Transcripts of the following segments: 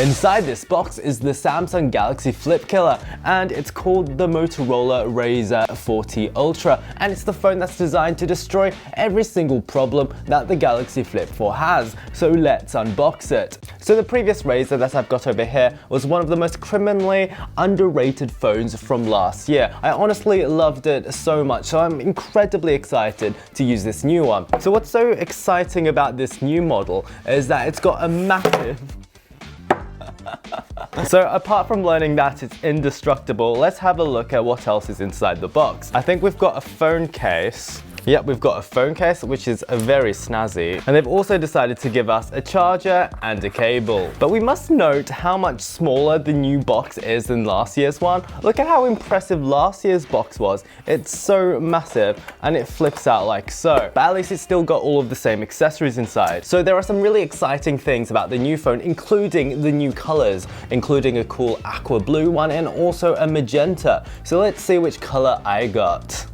Inside this box is the Samsung Galaxy Flip Killer, and it's called the Motorola RAZR 40 Ultra, and it's the phone that's designed to destroy every single problem that the Galaxy Flip 4 has. So let's unbox it. So the previous RAZR that I've got over here was one of the most criminally underrated phones from last year. I honestly loved it so much, so I'm incredibly excited to use this new one. So what's so exciting about this new model is that it's got a massive So apart from learning that it's indestructible, let's have a look at what else is inside the box. I think we've got a phone case. Yep, we've got a phone case, which is very snazzy. And they've also decided to give us a charger and a cable. But we must note how much smaller the new box is than last year's one. Look at how impressive last year's box was. It's so massive and it flips out like so. But at least it's still got all of the same accessories inside. So there are some really exciting things about the new phone, including the new colors, including a cool aqua blue one and also a magenta. So let's see which color I got.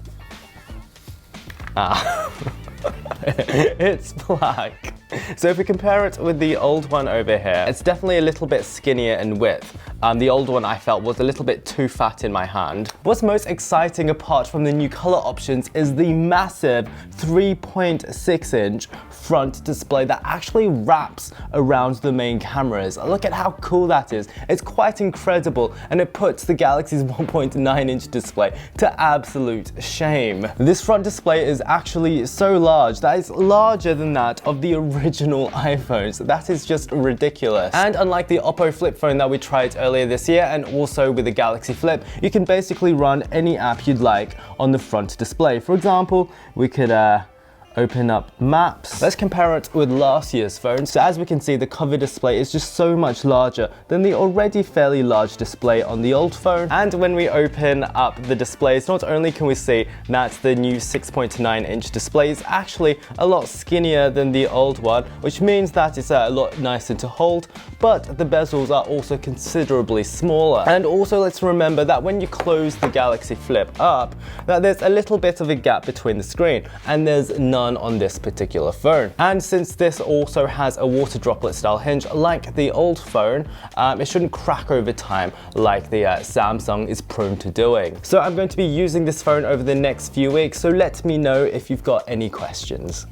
It's black. So if we compare it with the old one over here, it's definitely a little bit skinnier in width. The old one I felt was a little bit too fat in my hand. What's most exciting apart from the new color options is the massive 3.6-inch front display that actually wraps around the main cameras. Look at how cool that is. It's quite incredible, and it puts the Galaxy's 1.9-inch display to absolute shame. This front display is actually so large that it's larger than that of the original iPhones. That is just ridiculous. And unlike the Oppo flip phone that we tried earlier this year, and also with the Galaxy Flip, you can basically run any app you'd like on the front display. For example, we could open up Maps. Let's compare it with last year's phone. So as we can see, the cover display is just so much larger than the already fairly large display on the old phone. And when we open up the displays, not only can we see that the new 6.9-inch display is actually a lot skinnier than the old one, which means that it's a lot nicer to hold, but the bezels are also considerably smaller. And also let's remember that when you close the Galaxy Flip up, that there's a little bit of a gap between the screen, and there's none on this particular phone. And since this also has a water droplet style hinge like the old phone, it shouldn't crack over time like the Samsung is prone to doing. So I'm going to be using this phone over the next few weeks, so let me know if you've got any questions.